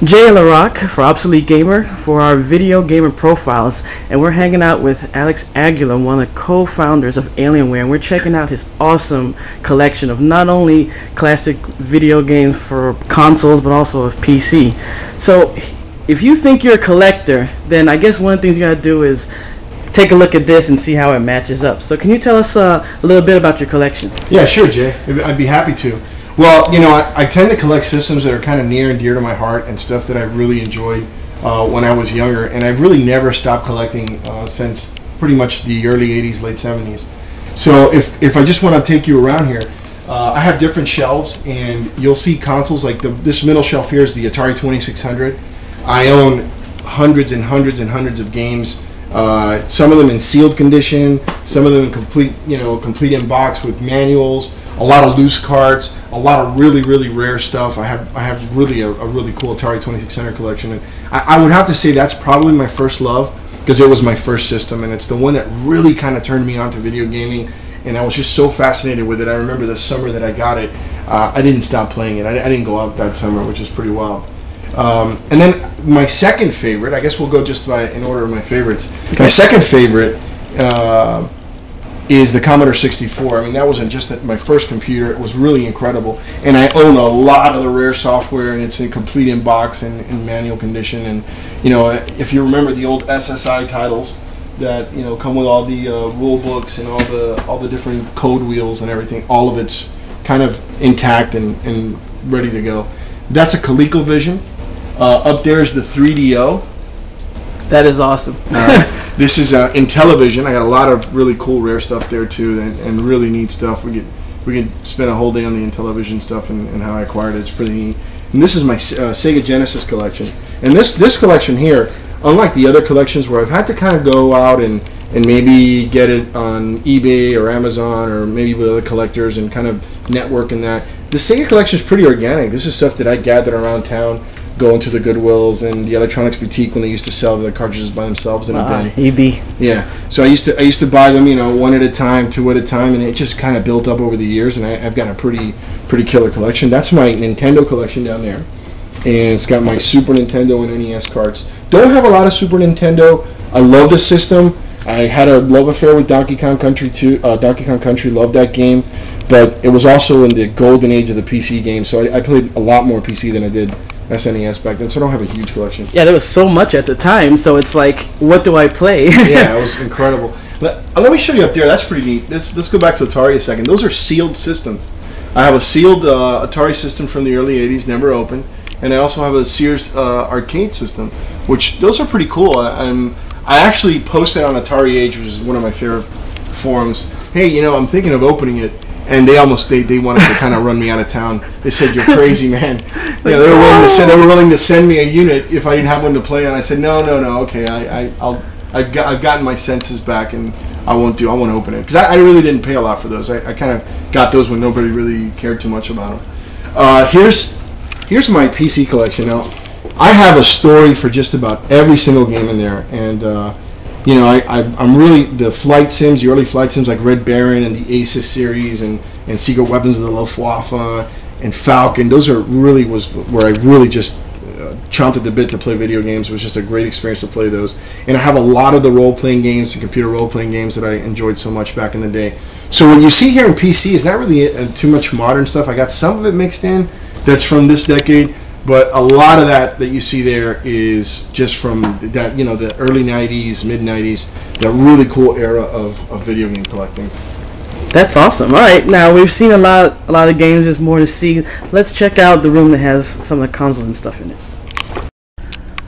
Jay LaRock for Obsolete Gamer for our video gamer profiles, and we're hanging out with Alex Aguila, one of the co-founders of Alienware, and we're checking out his awesome collection of not only classic video games for consoles but also of PC. So if you think you're a collector, then I guess one of the things you gotta do is take a look at this and see how it matches up. So can you tell us a little bit about your collection? Yeah, sure, Jay. I'd be happy to. Well, you know, I tend to collect systems that are kind of near and dear to my heart and stuff that I really enjoyed when I was younger. And I've really never stopped collecting since pretty much the early 80s, late 70s. So if I just want to take you around here, I have different shelves, and you'll see consoles like this middle shelf here is the Atari 2600. I own hundreds and hundreds and hundreds of games. Some of them in sealed condition, some of them in complete in box with manuals, a lot of loose cards, a lot of really, really rare stuff. I have really a really cool Atari 2600 collection, and I would have to say that's probably my first love, because it was my first system, and it's the one that really kind of turned me on to video gaming, and I was just so fascinated with it. I remember the summer that I got it, I didn't stop playing it. I didn't go out that summer, which was pretty wild. And then my second favorite, I guess we'll go just in order of my favorites. Okay. My second favorite is the Commodore 64. I mean, that wasn't just my first computer. It was really incredible. And I own a lot of the rare software, and it's in complete in box and in manual condition. And, you know, if you remember the old SSI titles that, you know, come with all the rule books and all the different code wheels and everything, all of it's kind of intact and ready to go. That's a ColecoVision. Up there is the 3DO. That is awesome. This is Intellivision. I got a lot of really cool rare stuff there too, and really neat stuff. We could spend a whole day on the Intellivision stuff and how I acquired it. It's pretty neat. And this is my Sega Genesis collection. And this collection here, unlike the other collections where I've had to kind of go out and maybe get it on eBay or Amazon or maybe with other collectors and kind of network in that, the Sega collection is pretty organic. This is stuff that I gathered around town, going to the Goodwills and the Electronics Boutique when they used to sell the cartridges by themselves in a bin. EB. Yeah. So I used to buy them, you know, one at a time, two at a time, and it just kind of built up over the years. And I've got a pretty killer collection. That's my Nintendo collection down there, and it's got my Super Nintendo and NES carts. Don't have a lot of Super Nintendo. I love the system. I had a love affair with Donkey Kong Country too. Donkey Kong Country, loved that game, but it was also in the golden age of the PC game. So I played a lot more PC than I did SNES back then, so I don't have a huge collection. Yeah, there was so much at the time, so it's like, what do I play? Yeah, it was incredible. Let me show you up there. That's pretty neat. Let's go back to Atari a second. Those are sealed systems. I have a sealed Atari system from the early 80s, never opened, and I also have a Sears arcade system, which those are pretty cool. I actually posted on Atari Age, which is one of my favorite forums, hey, you know, I'm thinking of opening it. And they wanted to kind of run me out of town. They said, "You're crazy, man." Yeah, they were willing to send me a unit if I didn't have one to play on. I said, "No, okay, I've gotten my senses back, and I won't open it because I really didn't pay a lot for those. I kind of got those when nobody really cared too much about them." Here's my PC collection. Now, I have a story for just about every single game in there, and you know, I'm really, the flight sims, the early flight sims like Red Baron and the Aces series and Secret Weapons of the Luftwaffe and Falcon, those are really where I really just chomped at the bit to play video games. It was just a great experience to play those. And I have a lot of the role-playing games and computer role-playing games that I enjoyed so much back in the day. So what you see here in PC is not really too much modern stuff. I got some of it mixed in that's from this decade, but a lot of that you see there is just from that, you know, the early 90s, mid 90s, that really cool era of video game collecting. That's awesome. All right, now we've seen a lot of games. There's more to see. Let's check out the room that has some of the consoles and stuff in it.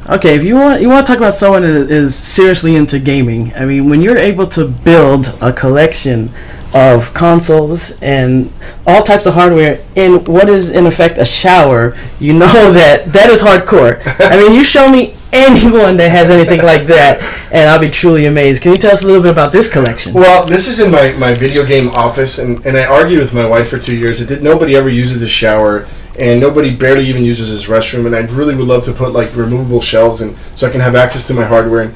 Okay, if you want to talk about someone that is seriously into gaming, I mean, when you're able to build a collection of consoles and all types of hardware in what is in effect a shower, you know that is hardcore. I mean, you show me anyone that has anything like that and I'll be truly amazed. Can you tell us a little bit about this collection? Well, this is in my video game office, and I argued with my wife for 2 years that nobody ever uses a shower and nobody barely even uses his restroom, and I really would love to put like removable shelves and so I can have access to my hardware. And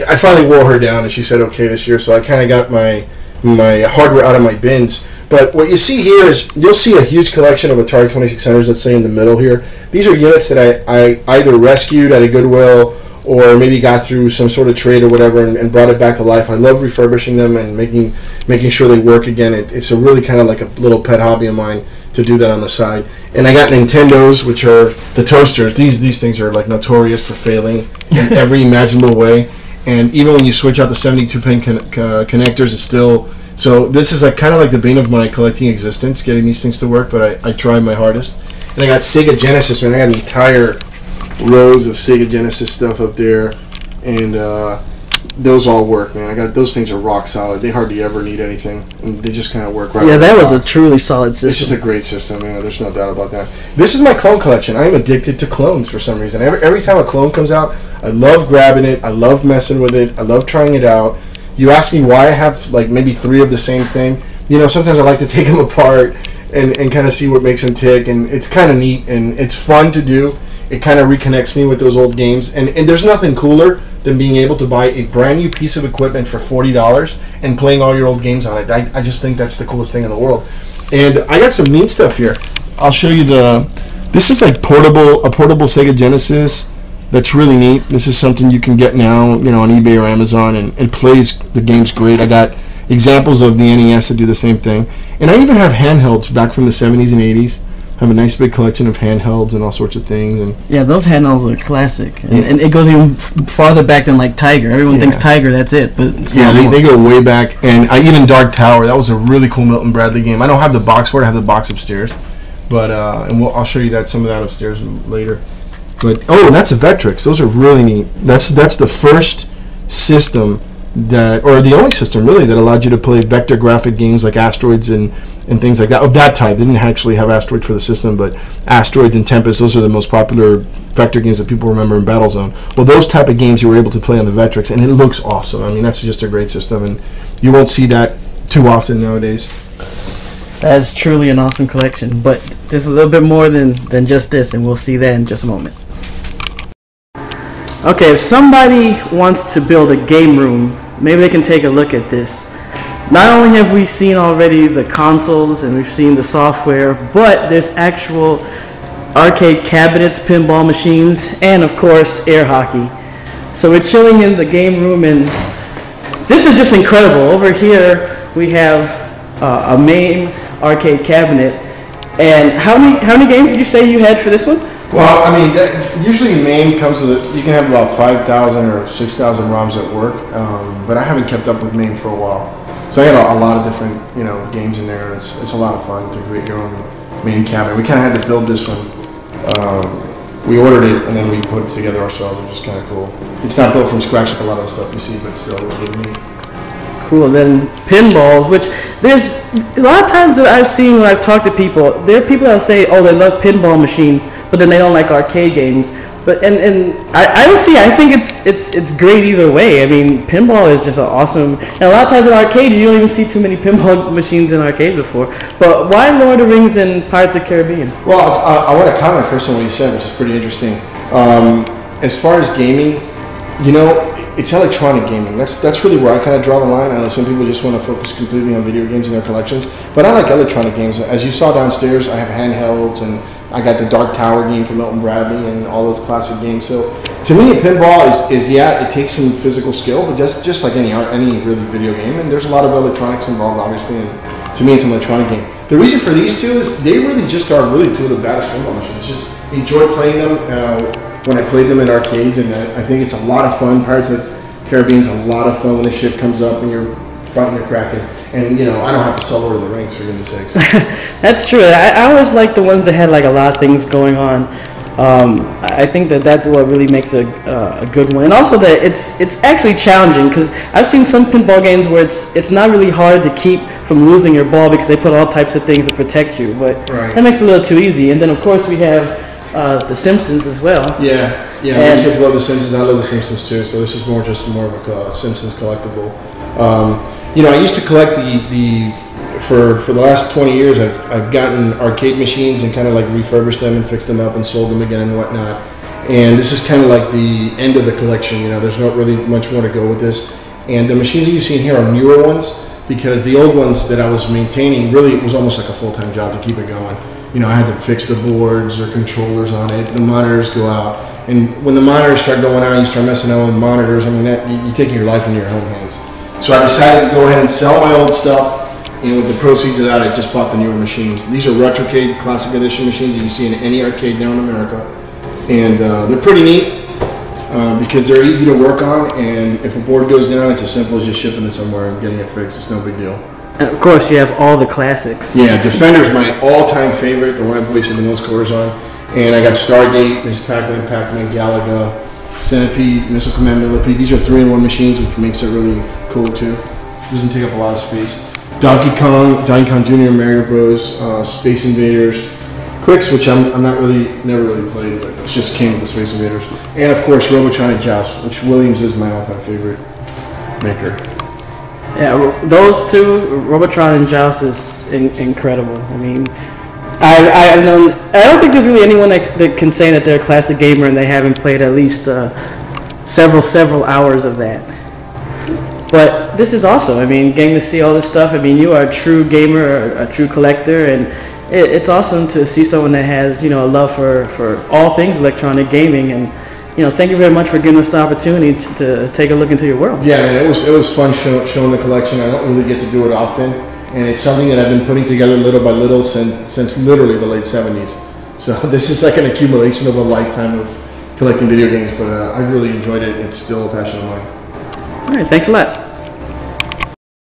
I finally wore her down and she said okay this year, so I kind of got my hardware out of my bins. But what you see here is you'll see a huge collection of Atari 2600s, let's say in the middle here. These are units that I either rescued at a Goodwill or maybe got through some sort of trade or whatever and brought it back to life. I love refurbishing them and making sure they work again. It's a really kind of like a little pet hobby of mine to do that on the side. And I got Nintendos, which are the toasters. These things are like notorious for failing in every imaginable way. And even when you switch out the 72-pin connectors, it's still... So this is like kind of like the bane of my collecting existence, getting these things to work, but I tried my hardest. And I got Sega Genesis, man. I got an entire rows of Sega Genesis stuff up there, and those all work, man. I got those things are rock solid. They hardly ever need anything, and they just kind of work right. Yeah, that was a truly solid system. It's just a great system, man. There's no doubt about that. This is my clone collection. I am addicted to clones for some reason. Every time a clone comes out, I love grabbing it. I love messing with it. I love trying it out. You ask me why I have like maybe 3 of the same thing. You know, sometimes I like to take them apart and kind of see what makes them tick, and it's kind of neat and it's fun to do. It kind of reconnects me with those old games, and there's nothing cooler than being able to buy a brand new piece of equipment for $40 and playing all your old games on it. I just think that's the coolest thing in the world. And I got some neat stuff here. I'll show you this is like a portable Sega Genesis. That's really neat. This is something you can get now, you know, on eBay or Amazon, and it plays the games great. I got examples of the NES that do the same thing, and I even have handhelds back from the 70s and 80s. I have a nice big collection of handhelds and all sorts of things. And yeah, those handhelds are classic, and it goes even farther back than like Tiger. Everyone thinks Tiger, that's it, but it's they go way back. And even Dark Tower, that was a really cool Milton Bradley game. I don't have the box for it. I have the box upstairs, but I'll show you some of that upstairs later. But that's a Vectrex. Those are really neat. That's the first system or the only system really that allowed you to play vector graphic games like Asteroids and things like that of that type. They didn't actually have Asteroid for the system, but Asteroids and Tempest, those are the most popular vector games that people remember in Battlezone. Well, those type of games you were able to play on the Vectrex, and it looks awesome. I mean, that's just a great system, and you won't see that too often nowadays. That is truly an awesome collection, but there's a little bit more than just this, and we'll see that in just a moment. Okay, if somebody wants to build a game room, maybe they can take a look at this. Not only have we seen already the consoles and we've seen the software, but there's actual arcade cabinets, pinball machines, and of course air hockey. So we're chilling in the game room, and this is just incredible. Over here we have a main arcade cabinet. And how many games did you say you had for this one? Well, I mean, usually MAME comes with you can have about 5,000 or 6,000 ROMs at work, but I haven't kept up with MAME for a while. So I got a lot of different, games in there, and it's a lot of fun to create your own MAME cabinet. We kind of had to build this one. We ordered it, and then we put it together ourselves, which is kind of cool. It's not built from scratch like a lot of the stuff you see, but still, it was really neat. Cool. Then pinballs, which there's a lot of times that I've seen when I've talked to people, there are people that say, oh, they love pinball machines, but then they don't like arcade games. But and honestly, I think it's great either way. I mean, pinball is just awesome. And a lot of times in arcades, you don't even see too many pinball machines in arcades before. But why Lord of the Rings and Pirates of the Caribbean? Well, I want to comment first on what you said, which is pretty interesting. As far as gaming, it's electronic gaming. That's really where I kind of draw the line. I know some people just want to focus completely on video games in their collections, but I like electronic games. As you saw downstairs, I have handhelds, and I got the Dark Tower game from Milton Bradley and all those classic games. So to me, a pinball is it takes some physical skill, but just like any really video game, and there's a lot of electronics involved, obviously, and to me, it's an electronic game. The reason for these two is they really just are really two of the baddest pinball machines. Just enjoy playing them when I played them in arcades, and I think it's a lot of fun. Pirates of the Caribbean's a lot of fun when the ship comes up and you're fighting the Kraken. And, I don't have to sell Lord of the Rings, for goodness sakes. That's true. I always like the ones that had like a lot of things going on. I think that's what really makes a good one. And also that it's actually challenging, because I've seen some pinball games where it's not really hard to keep from losing your ball because they put all types of things to protect you. But that makes it a little too easy. And then, of course, we have the Simpsons as well. Yeah. My kids love the Simpsons. I love the Simpsons too. So this is more of a Simpsons collectible. I used to collect for the last 20 years. I've gotten arcade machines and kind of like refurbished them and fixed them up and sold them again and whatnot. And this is kind of like the end of the collection. There's not really much more to go with this. And the machines that you see in here are newer ones. because the old ones that I was maintaining, really it was almost like a full-time job to keep it going. You know, I had to fix the boards or controllers on it, the monitors go out, and when the monitors start going out, you start messing around with monitors, I mean, you're taking your life into your own hands. So I decided to go ahead and sell my old stuff, and with the proceeds of that, I just bought the newer machines. These are Retrocade Classic Edition machines that you see in any arcade now in America, and they're pretty neat. Because they're easy to work on, and if a board goes down, it's as simple as just shipping it somewhere and getting it fixed. It's no big deal. And of course, you have all the classics. Yeah, Defender's my all-time favorite, the one I've wasted the most quarters on. And I got Stargate, Miss Pac-Man, Galaga, Centipede, Missile Command Millipede. These are 3-in-1 machines, which makes it really cool too. Doesn't take up a lot of space. Donkey Kong Jr., Mario Bros, Space Invaders, Quicks, which I'm never really played, but it's just came with the Space Invaders. And of course, Robotron and Joust, which Williams is my all-time favorite maker. Yeah, those two, Robotron and Joust, is incredible. I mean, I don't think there's really anyone that can say that they're a classic gamer and they haven't played at least several hours of that. But this is awesome. I mean, getting to see all this stuff. I mean, you are a true gamer, a true collector, and it's awesome to see someone that has, you know, a love for all things electronic gaming. And, you know, thank you very much for giving us the opportunity to take a look into your world. Yeah, man, it was fun showing the collection. I don't really get to do it often, and it's something that I've been putting together little by little since literally the late 70s. So this is like an accumulation of a lifetime of collecting video games, but I've really enjoyed it. It's still a passion of mine. All right, thanks a lot.